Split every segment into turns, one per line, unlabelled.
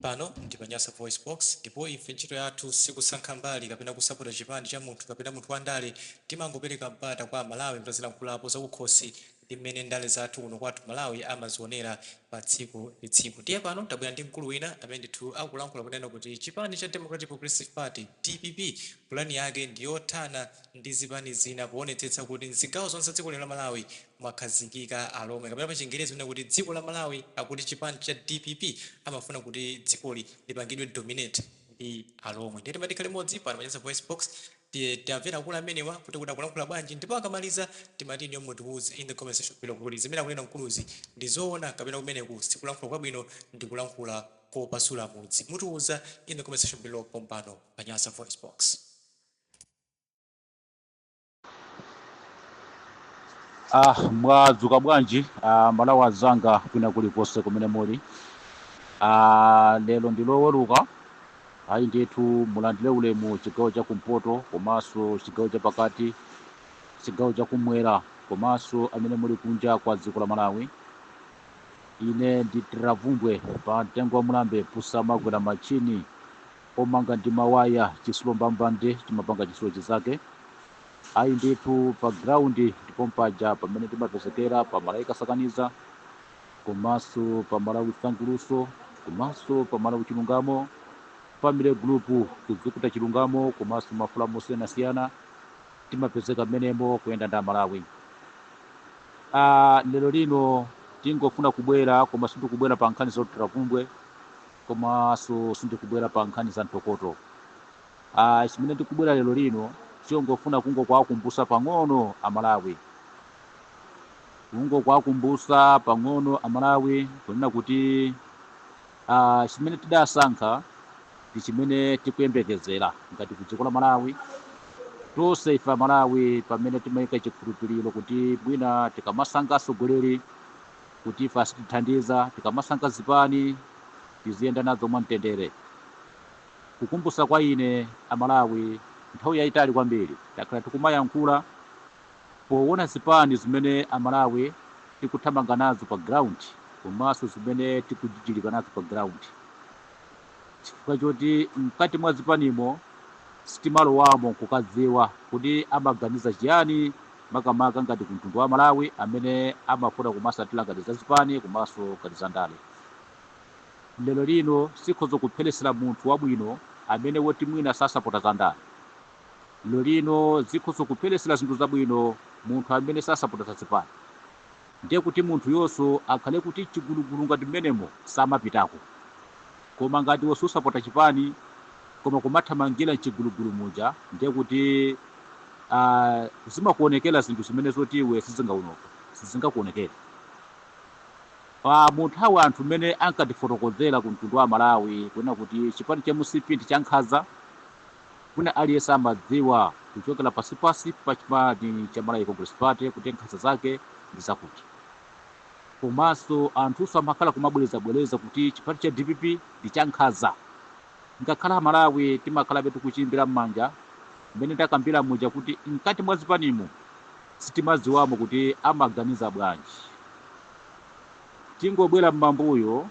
Pano ndi Panyasa Voice Box ndipo ife ntchito yathu sikusankha mbali kapena kusapota chipani cha munthu kapena munthu wandale timangopereka mpata kwa Malawi mtazilankhulapo zakukhosi ndi mmene ndale zathu kuno kwathu Malawi amazionera pa tsiku ndi tsiku. Ndiye pano tabwera ndi mkulu wina amene ndithu akulankhula kunena kuti chipani cha Democratic Progressive Party DPP pulani yake ndi yothana ndi zipani zina kuonetsetsa kuti mzigawo zonse dziko la Malawi mwakhazikika alomwe kapena pa Chingerezi kunena kuti dziko la Malawi akuti chipani cha DPP amafuna kuti dzikoli lipangidwe dominate ndi alomwe. Ndiye timati limodzi pano Panyasa Voice Box tiamvera akulu amenewa kuti akulankhula bwanji ndipo akamaliza timati niyo mutiwuze in the comment section below kuti zimene akunena mkuluzi ndi zoona kapena kumeneku sikulankhula kwabwino ndi kulankhula kopasula mudzi. Mutiwuza in the comment section below pompano Panyasa Voice Box.
Mwadzuka bwanji Malawi azanga kwina kulikonse kumene muli. Lero ndi loweruka ayi ndithu mulandire ulemu chigawo cha kumpoto komanso chigawo cha pakati chigawo cha kumwera komanso amene muli kunja kwa dziko la Malawi. Ine ndi Tiravumbwe pa mtengo wa mulambe pusamagwera machini omanga ndi mawaya chisulo mbambande chimapanga chisulo chizake. Ayi ndithu pa ground ndipo mpaja pamene timapezekera pa Malaika Sakaniza komanso pa Malawi Sanguluso komanso pa Malawi Chilungamo family group kudzikuta Chilungamo komanso mafulamu osiyanasiyana timapezeka menemo kuyenda nda Malawi. Lero lino tingofuna kubwera koma sindikubwera pa nkhani za Tiravumbwe komanso sindikubwera pa nkhani za Mtokoto. Chimene tikubwera lero lino chongofuna kwakumbusa pang'ono Amalawi. Kwakumbusa pang'ono Amalawi kunena kuti chimene tidasankha ndi chimene tikuyembekezera ngati ku dziko la Malawi. Tonse ife Malawi pamene timayika chikhulupiriro kuti bwina tikamasankha atsogoleri kuti ife asitithandiza, tikamasankha zipani tiziyenda nazo mwamtendere. Kukumbusa kwa ine Amalawi nthawi yayitali kwambiri takhala tikumayankhula poona zipani zimene Amalawi tikuthamanga nazo pa ground komanso zimene tikujijilika nazo pa ground. Chifukwa choti mkati mwa zipanimo sitimalowamo kukadziwa kuti amaganiza chiyani makamaka ngati ku mtundu wa Malawi amene amafuna kumasatira ngati za zipani komanso ngati za ndale. Lero lino sikhoza kuphelesera munthu wabwino amene woti mwina sasapota za ndale. Lero lino zikhoza kuphelesera zinthu zabwino munthu amene sasapota za zipani. Ndiye kuti munthu yonso akhale kuti chigulugulu ngati mmenemo samapitako. Koma ngati wosusapota chipani koma kumathamangira chigulugulu muja ndiye kuti zimakuonekera zinthu zimene zoti iwe sizingakuonekera. Mu nthawi anthu mmene ankatifotokozera ku mtundu wa Malawi kunena kuti chipani cha MCP ndi chankhanza kuna aliyense amadziwa kuchokera pasipasi pa chipani cha Malawi Congress Party kuti nkhanza zake ndi zakuti. Komanso anthuso amakhala kumabwereza kuti chipani cha DPP ndi chankhanza. Ngakhala Malawi timakhalabe tikuchimbira m'manja mmene takambira muja kuti mkati mwa zipanimo sitimadziwamo kuti amaganiza bwanji. Tingobwera m'mambuyo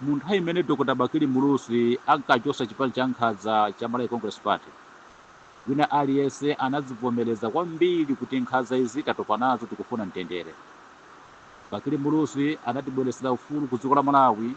mu nthawi imene Dr. Bakili Mulusi ankachosa chipani cha nkhanza cha Malawi Congress Party. Wina aliyense anazivomereza kwambiri kuti nkhanza izi tatopa nazo tikufuna mtendere. Bakili Mulusi anatibweresera ufulu ku dziko la Malawi,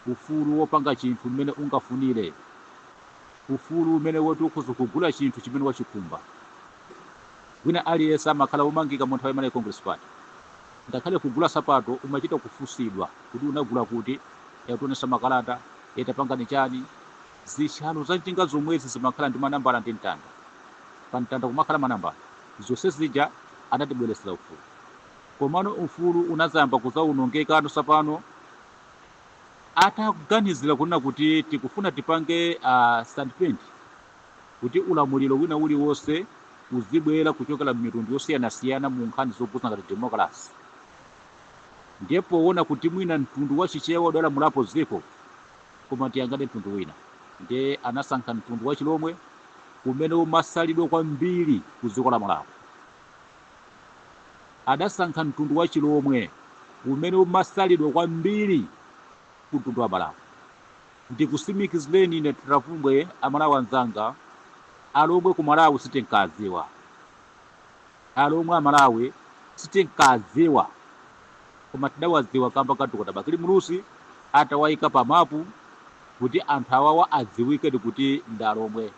ufulu wopanga chinthu mmene ungafunire, ufulu umene woti ukhoza kugula chinthu chimene wachikhumba. Wina aliyense amakhala umangika mu nthawi ya Malawi Congress Party. Ngakhale kugula sapato umachita kufusidwa kuti unagula kuti yatonesa makalata yatapangani chani. Zishalo za njinga zomwezi zimakhala ndi manambala ndi mtanda. Pa mtanda kumakhala manambala. Zonse zija anatibweresera ufulu. Komano ufulu unazayamba kuzaunongeka tsopano ataganizira kunena kuti tikufuna tipange standpoint kuti ulamuliro wina uliwonse uzibwera kuchokera m'mitundu yosiyanasiyana mu nkhani zokuza ngati democracy. Ndipo poona kuti mwina mtundu wa Chichewa udalamulapo ziko koma tiyangane mtundu wina. Ndiye anasankha mtundu wa Chilomwe umene umasalidwa kwambiri ku dziko la Malawi. Adasankha mtundu wa Chilomwe umene umasalidwa kwambiri ku mtundu wa Malawi. ndikusimikizireni ine tiravumbwe amalawi anzanga alomwe ku Malawi sitinkadziwa, alomwe amalawi sitinkadziwa, koma tidawadziwa kamba katukota Bakili Mulusi atawayika pa mapu kuti anthu awawa adziwike kuti ndi alomwe.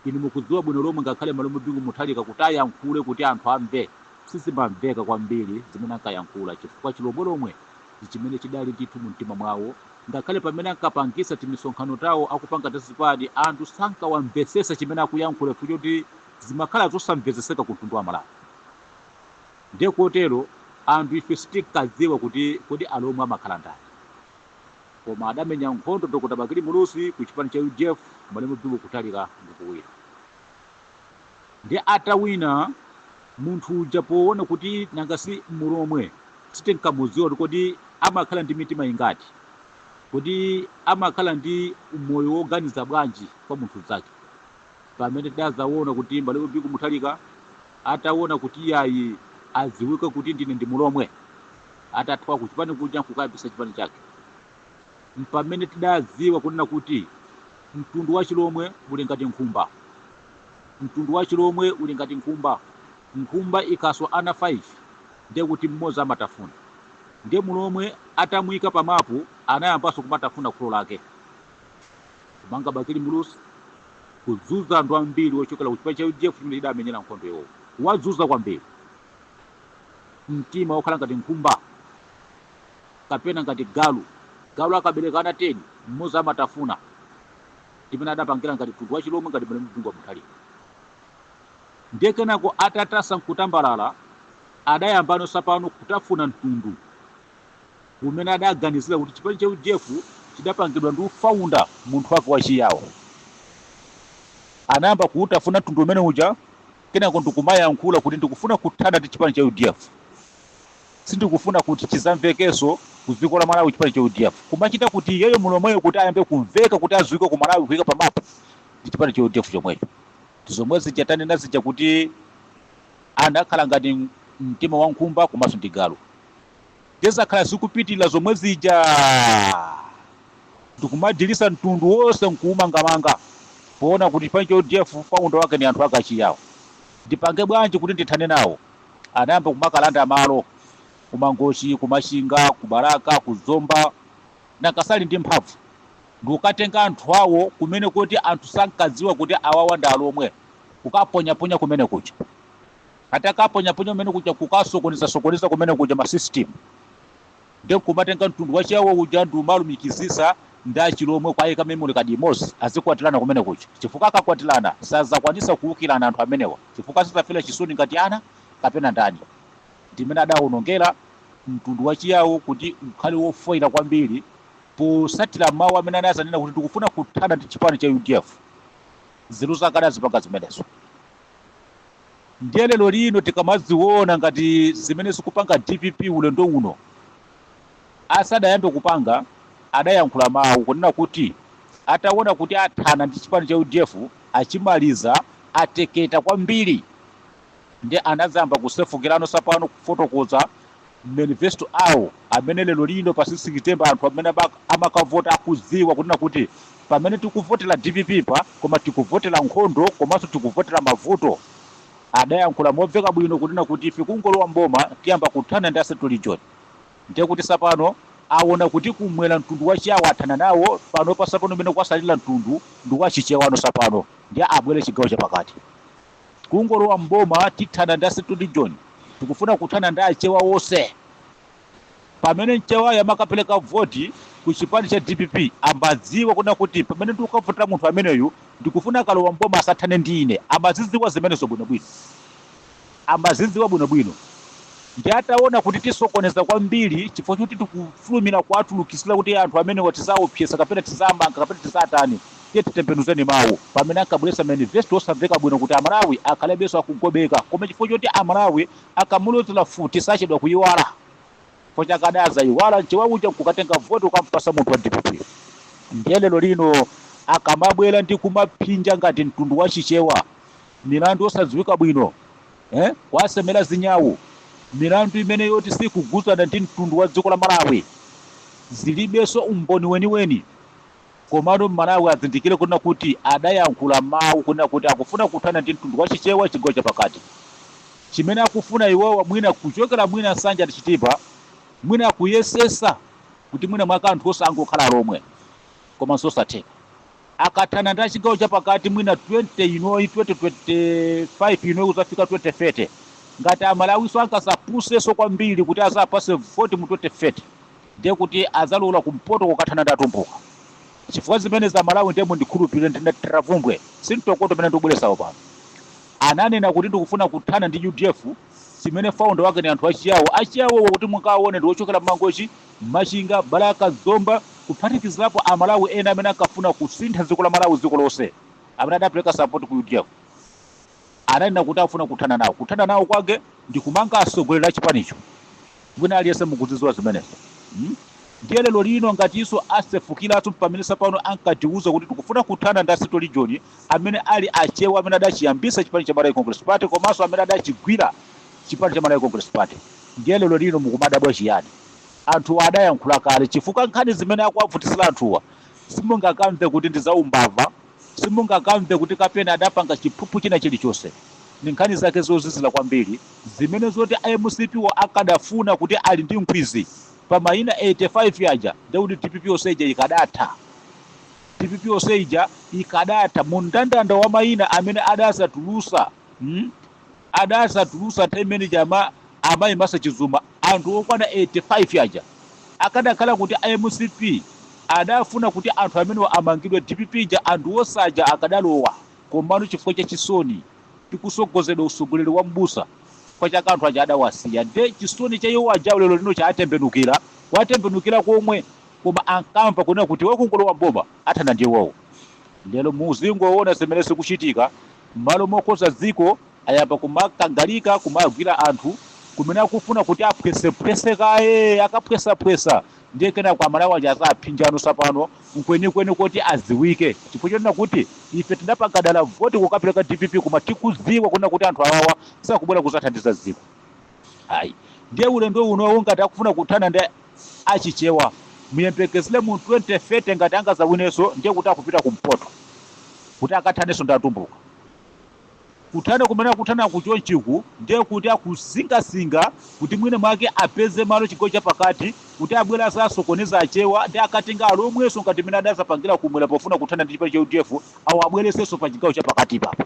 Inu mukudziwa bwino lomwe ngakhale malomwe bingu muthalika kuti ayankhule kuti anthu amve, sizimamveka kwambiri zimene ankayankhula, chifukwa chilomwe lomwe ndi chimene chidali ndithu mu mtima mwawo. Ngakhale pamene ankapangisa timisonkhano tawo akupanga tasipadi, anthu sankawamvesesa chimene akuyankhula futi kuti zimakhala zosamveseseka ku mtundu wa Malawi. Ndiye kotero anthu ife sitinkadziwa kuti kodi alomwe amakhala ndani, koma adamenya nkhondo Dr. Bakili Mulusi ku chipani cha UDF malomwe bingu kuthalika ndikuwina. Ndiye atawina munthu uja poona kuti nangasi mulomwe sitinkamudziwa kodi amakhala ndi mitima ingati, kuti amakhala ndi umoyo woganiza bwanji kwa munthu zake. Pamene tidazaona kuti malomwe bingu muthalika ataona kuti yayi adziwike kuti ndine ndi mulomwe, atatwa ku chipani kuja nkukayambisa chipani chake. Pamene tidadziwa kunena kuti mtundu wa chilomwe uli ngati nkhumba, mtundu wa chilomwe uli ngati nkhumba, nkhumba ikaswa ana 5 ndiye kuti mmodzi amatafuna. Ndiye mulomwe atamuyika pa mapu anayambanso kumatafuna khulo lake, kumanga Bakili Mulusi, kudzuza anthu ambiri ochokera ku chipani cha UDF chimene idamenyera nkhondo iwo. Wadzuza kwambiri, mtima wokhala ngati nkhumba kapena ngati galu. Galu akabereka ana 10 mmodzi amatafuna, timene adapangira ngati mtundu wa chilomwe ngati malomwe bingu muthalika. Ndiye kenako atatasa nkutambalala adayambano sapano kutafuna mtundu umene adaganizira kuti chipani cha UDF chidapangidwa ndi ufaunda munthu wake wachiyawo. Anayamba kuutafuna mtundu umene uja, kenako ndikumayankhula kuti ndikufuna kuthana ndi chipani cha UDF, sindikufuna kuti chizamvekenso ku dziko la Malawi chipani cha UDF. Kumachita kuti iyeyo mulomweyo kuti ayambe kumveka kuti adziwike ku Malawi kuyika pa mapu ndi chipani cha UDF chomwecho. Tizomwe zichatanena zija kuti anakhala ngati mtima wa nkhumba komanso ndi galu. Tezakhala zikupitirira zomwe zija ndikumadilisa mtundu wonse nkuumangamanga poona kuti chipani cha UDF faundo wake ni anthu akachiyawo. Ndipange bwanji kuti ndithane nawo? Anayamba kumakalanda malo kumangochi, kumashinga, kubaraka, kuzomba, nakasali ndi mphamvu ndikukatenga anthu awo kumene kuti anthu sankadziwa kuti awawa ndi alomwe, kukaponyaponya kumene kuja. Atakaponyaponya kumene kuja kukasokoneza kumene kuja ma system. Ndiye kumatenga mtundu wachiyawo uja ndiumalumikizisa ndi achilomwe kwayika memory card imodzi azikwatirana kumene kuja. Chifukwa akakwatirana sazakwanisa kuwukirana anthu amenewa, chifukwa sazafera chisoni ngati ana kapena ndani. Ndimene adawonongera mtundu wachiyawo kuti ukhale wofoira kwambiri posatira mawu amene anazanena kuti tikufuna kuthana ndi chipani cha UDF. Nzeru zake adazipanga zimenezo. Ndiye lero lino tikamaziona ngati zimene zikupanga DPP ulendo uno, asadayambe kupanga adayankhula mawu kunena kuti ataona kuti athana ndi chipani cha UDF achimaliza ateketa kwambiri. Ndiye anazamba kusefukirano sapano kufotokoza manifesto awo amene lero lino pa 6 September anthu amene amakavota akudziwa kunena kuti pamene tikuvotera DPP pa koma tikuvotera nkhondo komanso tikuvotera mavuto. Adayankhula mobveka bwino kunena kuti ife kungolowa mboma tiyamba kuthana ndi Asset Region. Ndiye kuti sapano aona kuti kumwera mtundu wachiyawo athana nawo, pano pa sapano mene kwasalira mtundu ndi wachichewano sapano ndiye abwere chigawo chapakati. Kungolowa mboma tithana ndi Asset Region, tikufuna kuthana ndi achewa wonse. Pamene mchewa yamakapeleka voti ku chipani cha DPP ambadziwa kunena kuti pamene ndikukavotera munthu ameneyu ndikufuna kalowa mboma asathane ndi ine, amazidziwa zimenezo bwinobwino, amazidziwa bwinobwino. Ndiye ataona kuti tisokoneza kwambiri chifukwa choti tikufulumira kwatulukisira kuti anthu amenewa tizaopsesa kapena tizamanga kapena tizatani, tiye titembenuzeni mawu. Pamene ankabweresa manifesto osamveka bwino kuti Amalawi akhalebenso akugobeka, koma chifukwa choti Amalawi akamulozera futi sachedwa kuyiwala. Pochakadaza iwala nchewa uja kukatenga voti ukampasa munthu wa DPP. Ndiye lero lino akamabwera ndi kumaphinja ngati mtundu wachichewa, milandu osadziwika bwino, kwasemera zinyawu, milandu imene yoti sikugusana ndi mtundu wa dziko la Malawi, zilibenso umboni weniweni. komano Malawi azindikire kuna kuti adayankhula mawu kuna kuti akufuna kuthana ndi mtundu wa chichewa chigawo chapakati chimene akufuna iwowa mwina kuchokera mwina nsanja tichitipa mwina kuyesesa kuti mwina mwaka anthu osangokhala lomwe koma sosatheka akathana ndi chigawo chapakati mwina 2025 inoyi kuzafika 2030 ngati Amalawi so ankasapuseso kwambiri kuti azapase voti mu 2030 ndiye kuti azalola kumpoto kukathana ndi atumbuka chifukwa zimene za Malawi ndemo ndikhulupirire ndinatiravumbwe sintokoto pamene ndikubweresawo pano ananena kuti ndikufuna kuthana ndi UDF chimene founder wake ni anthu achiyawo kuti mukaone ndi ochokera mmangochi Machinga Baraka Zomba kuphatikizirapo Amalawi ena amene akafuna kusintha dziko la Malawi dziko lonse amene adapereka support ku UDF ananena kuti afuna kuthana nawo kwake ndi kumanga asogolera a chipanicho mwina aliyese mukuzidziwa zimenezo ndiye lero lino ngati iso asefukiratu pamene sapano ankatiuza kuti tikufuna kuthana ndi Asito Region amene ali achewa amene adachiyambisa chipani cha Malawi Congress Party komanso amene adachigwira chipani cha Malawi Congress Party ndiye lero lino mukumadabwa chiyani anthu adayankhula kale chifukwa nkhani zimene akuwavutisira anthuwa simungakamve kuti ndi zaumbava simungakamve kuti kapena adapanga chiphuphu china chilichonse ni nkhani zake zozizira kwambiri zimene zoti IMCP wa akadafuna kuti ali ndi mkwizi pa mayina 85 yaja ndekuti TPP oseja ikadatha TPP oseja ikadatha mu mndandanda wa mayina amene adasatulusa temene jama amayi Masa Chizuma anthu okwana 85 yaja akadakhala kuti IMCP adafuna kuti anthu amene amangidwe TPP ja anthu osaja akadalowa komano chifukwa cha chisoni tikusogozedwa usogoleri wa mbusa kwa chaka anthu aja adawasiya nde chisoni cha iwo aja lero lino cha watembenukira komwe koma ankamva kunena kuti wakungolowa mboma athana ndi iwowo lero muzingo woona zimene zikuchitika malo mokoza dziko ayamba kumakangalika kumagwira anthu kumene akufuna kuti aphwesepwese kaye akaphwesapwesa ndiye kena kwa Malawi aja azaphinjano sapano nkwenikweni kuti aziwike chifukwa chonena kuti ife tinapagadala voti kukapereka DPP koma tikuziwa kunena kuti anthu awawa sakubwera kuzathandiza dziko ayi ndiye ulendo uno ngati akufuna kuthana ndi achichewa muyembekezere mu 2030 ngati angazawinenso ndiye kuti akupita kumpoto kuti akathaneso ndi atumbuka kuthana kumene akuthana kuchonchiku ndiye kuti akusingasinga kuti mwine mwake apeze malo chigawo chapakati kuti abwera sasokoneza achewa ndi akatenga alomweso ngati mene adazapangira kumwera pofuna kuthana ndi chipani cha UDF awo abweresenso pa chigawo chapakati papo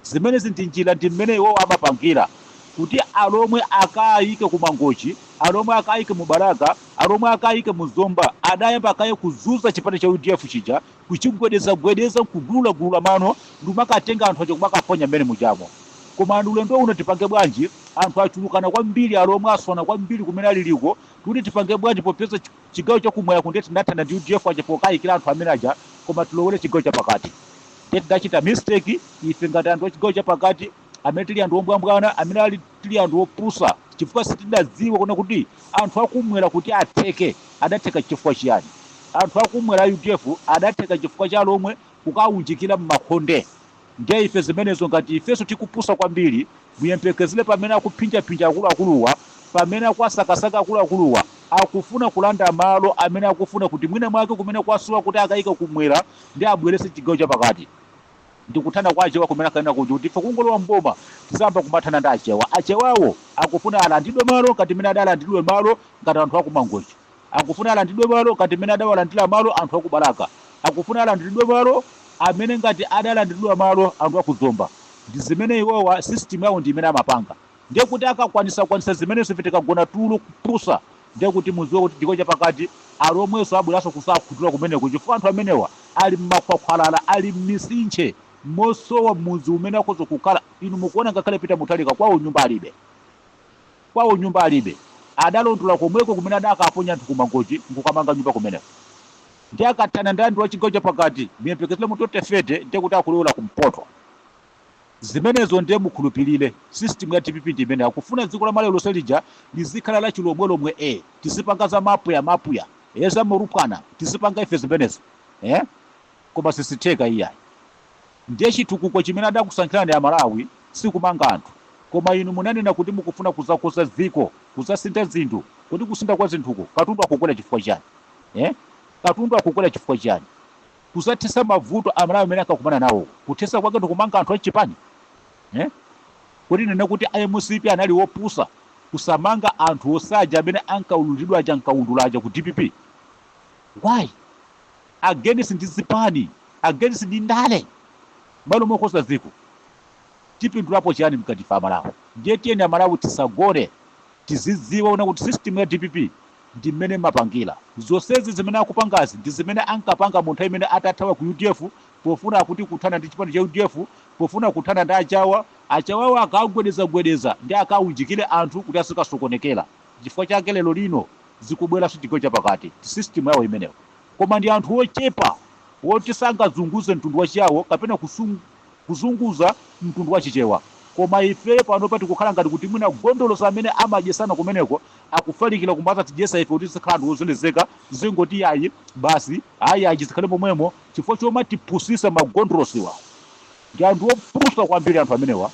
zimene ndi njira ndi mmene iwowo amapangira kuti alomwe akayike ku Mangochi alomwe akayike mu Baraka alomwe akayike mu Zomba adayamba akaye kuzuza chipani cha UDF chija kuchigwedeza kugulula mano ndumakatenga anthu acho kumakaponya mmene mujamo koma ulendo uno tipange bwanji anthu achulukana kwambiri alomwe aswana kwambiri kumene aliliko kuti tipange bwanji popeza chigawo chakumwera kundeti nathana ndi UDF aja pokayikira anthu amene aja koma tilowere chigawo chapakati tidachita mistake ife ngati anthu achigawo chapakati amene tili anthu ombwambwana amene tili anthu opusa chifukwa sitidadziwa kuna kuti anthu akumwera kuti atheke adatheka chifukwa chiyani anthu akumwera UDF adatheka chifukwa cha alomwe kukaunjikira mmakhonde ndiye ife zimenezo ngati ifeso tikupusa kwambiri muyembekezere pamene akuphinjaphinja akuluakuluwa pamene akwasakasaka akuluakuluwa akufuna kulanda malo amene akufuna kuti mwina mwake kumene kwasuwa kuti akayika kumwera ndi abwerese chigawo chapakati ndikuthana kwa achewa kumene akaenda kuti ife kungolowa mboma tisamba kumathana ndi achewawo akufuna alandidwe malo ngati mene adalandidwe malo ngati anthu akumangochi akufuna alandidwe malo ngati mene adawalandira malo anthu akubaraka akufuna alandidwe malo amene ngati adalandidwa malo anthu akuzomba ndi zimene iwowa system yawo ndi imene amapanga ndiye kuti akakwanisa zimene tikagona tulo kupusa ndiye kuti muziwe kuti chigawo chapakati alomweso abweraso kusakhuthula kumeneko chifukwa anthu amenewa ali mmakhwakhwalala ali m'misinche mosowa muzi umene akozo kukhala inu mukuona ngakhale pita mutalika kwawo nyumba alibe adalondola komweko kumene adakaponya anthu kumangochi nkukamanga nyumba kumeneko ndiye akathana ndi anthu a chigawo chapakati muyembekezere mu 2030 ndiye kuti akulola kumpoto zimenezo ndiye mukhulupirire system ya TPP ndi imene akufuna dziko la Malawi lonse lija lizikhala la chilomwe tisipanga za mapuya yeza morupwana tisipanga ife zimenezo koma sisitheka iyayi ndiye chitukuko chimene adakusankhirani ya Malawi sikumanga anthu koma inu munanena kuti mukufuna kuzakoza dziko kuzasintha zinthu kuti kusinda kwa zinthuko katundu akukwera chifukwa chani katundu akukwera chifukwa chani kuzathesa mavuto amalawi amene akakumana nawo. Kuthesa kwake ndikumanga anthu achipani kuti nene kuti IMCP anali wopusa kusamanga anthu osaja amene ankaululidwa aja ankaundulaja ku DPP. Why? Against ndi zipani, against ndi ndale malo mokosa ziko. Tipindulapo chiyani mkatifa Malawi? Ndiye tiyeni Amalawi tisagone, tizidziwa una kuti system ya DPP ndi mmene mapangira. Zonsezi zimene akupangazi ndi zimene ankapanga munthu amene atathawa ku UDF pofuna kuti kuthana ndi chipani cha UDF, pofuna kuthana ndi achawawo akagwedeza ndi akawunjikire anthu kuti asikasokonekera. Chifukwa chake lero lino zikubwera chigawo chapakati system yawo imeneyo. Koma ndi anthu ochepa woti sangazunguze mtundu wachiyawo kapena kuzunguza mtundu wachichewa. Koma ife pano pati kukhala ngati kuti mwina gondolosa amene amadyesana kumeneko akufalikira kumaza tijesa ife kuti sikhala anthu ozolezeka zingoti ayi basi ayi achizikhale momwemo chifukwa choma tiphunzitsa magondolosiwa. Ndi anthu opusa kwambiri anthu amenewa.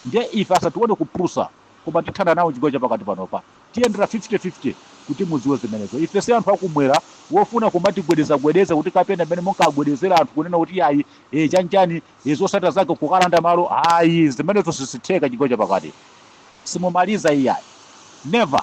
Ndiye ife asatione kupusa koma tithana nawo chigawo chapakati panopa. Tiyendera 50-50 kuti muziwe zimenezo. Ife si anthu akumwera wofuna kumatigwedeza kuti kapena amene munkagwedezera anthu kunena kuti ayi chanjani zosata zake kukalanda malo. Ayi zimenezo sizitheka chigawo chapakati. Simumaliza iyayi. Never.